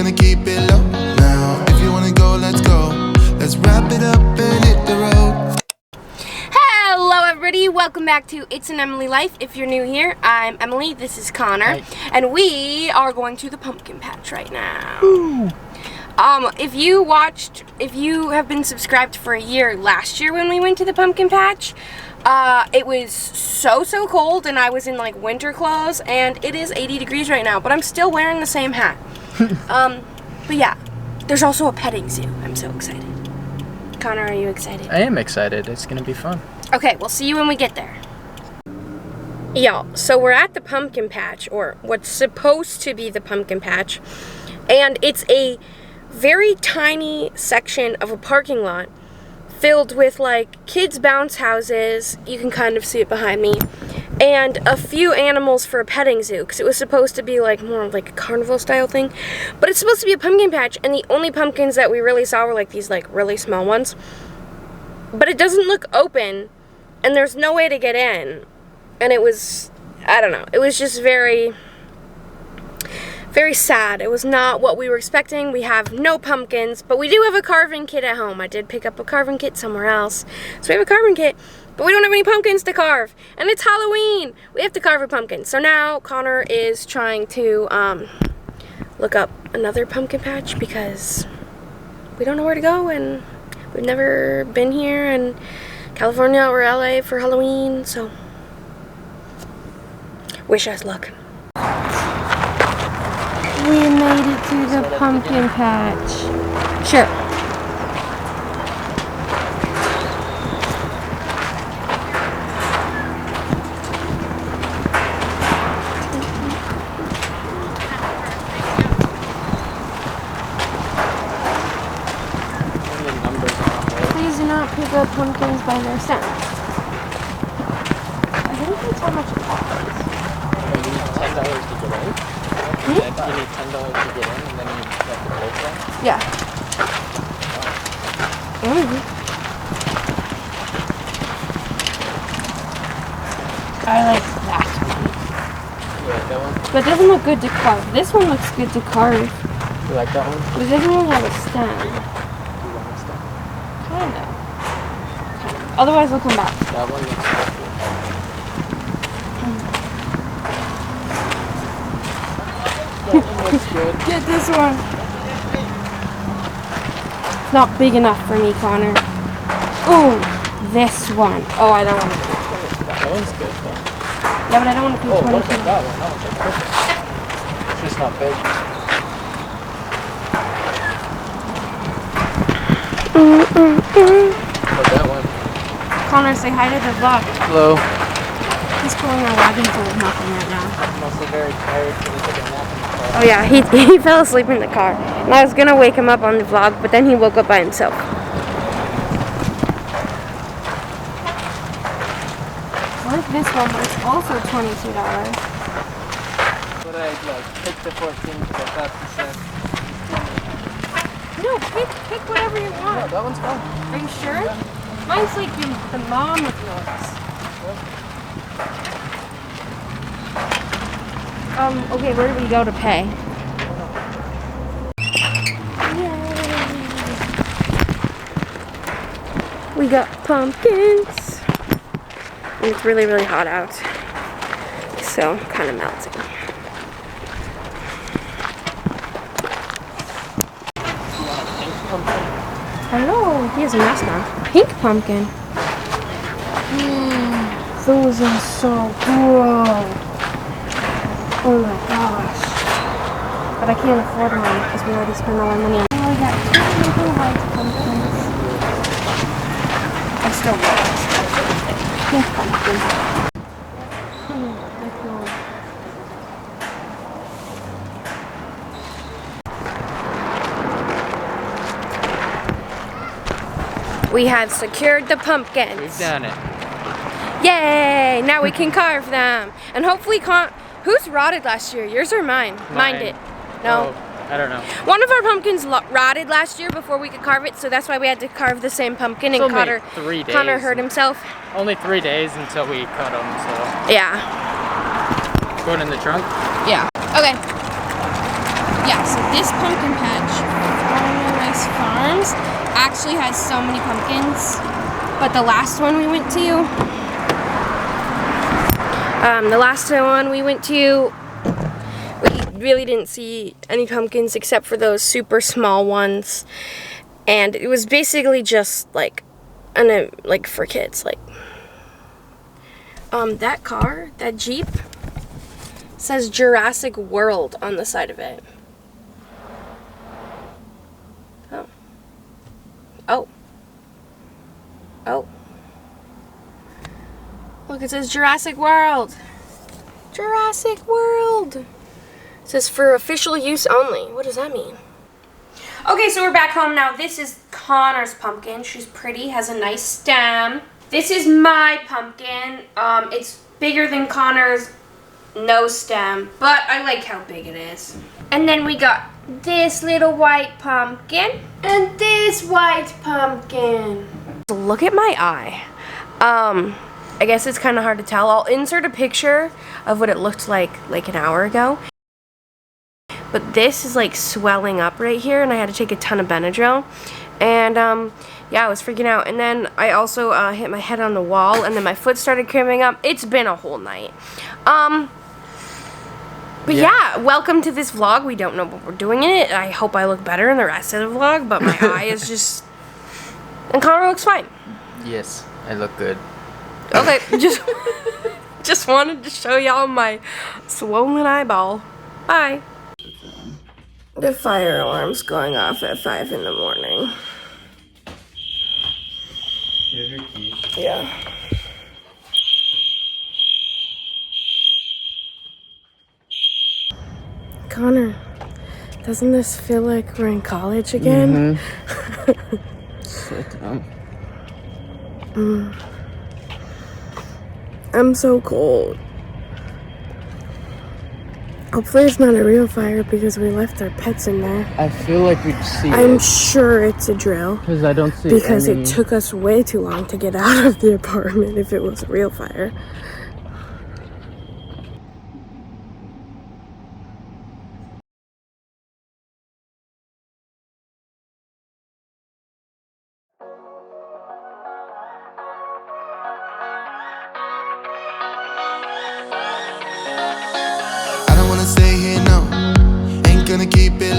gonna keep it low now. If you wanna go, let's go. Let's wrap it up and hit the road. Hello everybody, welcome back to It's an Emily Life. If you're new here, I'm Emily, this is Connor, Hi. and we are going to the pumpkin patch right now. Ooh. If you have been subscribed for a year, last year when we went to the pumpkin patch, it was so cold and I was in like winter clothes, and it is 80 degrees right now, but I'm still wearing the same hat. But yeah, there's also a petting zoo. I'm so excited. Connor, are you excited? I am excited. It's gonna be fun. Okay, we'll see you when we get there. Y'all, so we're at the pumpkin patch, or what's supposed to be the pumpkin patch, and it's a very tiny section of a parking lot filled with like kids' bounce houses. You can kind of see it behind me, and a few animals for a petting zoo, because it was supposed to be like more like a carnival style thing, but it's supposed to be a pumpkin patch, and the only pumpkins that we really saw were like these like really small ones, but it doesn't look open and there's no way to get in, and it was, I don't know, it was just very sad. It was not what we were expecting. We have no pumpkins, but we do have a carving kit at home. I did pick up a carving kit somewhere else. So we have a carving kit, but we don't have any pumpkins to carve. And it's Halloween. We have to carve a pumpkin. So now Connor is trying to look up another pumpkin patch because we don't know where to go, and we've never been here in California or LA for Halloween, so wish us luck. We made it to the pumpkin patch. Sure. Please do not pick up pumpkins by their stems. I think that's how much it costs. You need $10 to get in. You need $10 to get in, and then you have to pay for it. Yeah. I like that one. You like that one? But it doesn't look good to carve. This one looks good to carve. You like that one? But it doesn't really have a stem. You want this stuff? Kind of. Otherwise, we'll come back. That one looks good. That one looks good. Get this one. It's not big enough for me, Connor. Ooh, this one. Oh, I don't want to. That one's good though. Yeah, but I don't want to pay Oh, $20. look at that one. That one's perfect. It's just not big. But that one. Connor, say hi to the vlog. Hello. He's pulling our wagon full of nothing right now. I'm also very tired, so we took a nap in the car. Oh yeah, he fell asleep in the car. And I was gonna wake him up on the vlog, but then he woke up by himself. I like this one, but it's also $22. But I like pick the 14 for 50 cents. No, pick whatever you Yeah, want. that one's fine. Are you sure? Mine's like the mom of yours. Okay, where do we go to pay? Yay. We got pumpkins. And it's really hot out. So, kind of melting. Hello, he has a mask on. Pink pumpkin. Those are so cool. Oh my gosh. But I can't afford one because we already spent all our money on. Oh, we got two little white pumpkins. I still want pink pumpkin. We have secured the pumpkins. We've done it. Yay! Now we can carve them. And hopefully, whose rotted last year? Yours or mine? Mine did. No. Oh, I don't know. One of our pumpkins rotted last year before we could carve it, so that's why we had to carve the same pumpkin. It's And only 3 days. Connor hurt himself. Only 3 days until we cut them, so. Yeah. Go it in the trunk? Yeah. Okay. Yeah, so this pumpkin patch, Farmers Farms, actually has so many pumpkins. But the last one we went to, we really didn't see any pumpkins except for those super small ones. And it was basically just like, like for kids, like, that car, that Jeep, says Jurassic World on the side of it. Oh. Oh. Oh. Look, it says Jurassic World. Jurassic World. It says for official use only. What does that mean? Okay, so we're back home now. This is Connor's pumpkin. She's pretty, has a nice stem. This is my pumpkin. It's bigger than Connor's, no stem, but I like how big it is. And then we got this little white pumpkin and this white pumpkin. Look at my eye. I guess it's kind of hard to tell. I'll insert a picture of what it looked like an hour ago. But this is like swelling up right here, and I had to take a ton of Benadryl. And yeah, I was freaking out. And then I also hit my head on the wall, and then my foot started cramping up. It's been a whole night. But yeah, welcome to this vlog. We don't know what we're doing in it. I hope I look better in the rest of the vlog, but my eye is just... And Connor looks fine. Yes, I look good. Okay, just wanted to show y'all my swollen eyeball. Bye. The fire alarm's going off at 5 in the morning. You have your key? Yeah. Connor, doesn't this feel like we're in college again? Mm-hmm. Sit down. I'm so cold. Hopefully it's not a real fire because we left our pets in there. I feel like we'd see I'm it. sure it's a drill. Because I don't see Because any... it took us way too long to get out of the apartment if it was a real fire. I don't wanna stay here, no. Ain't gonna keep it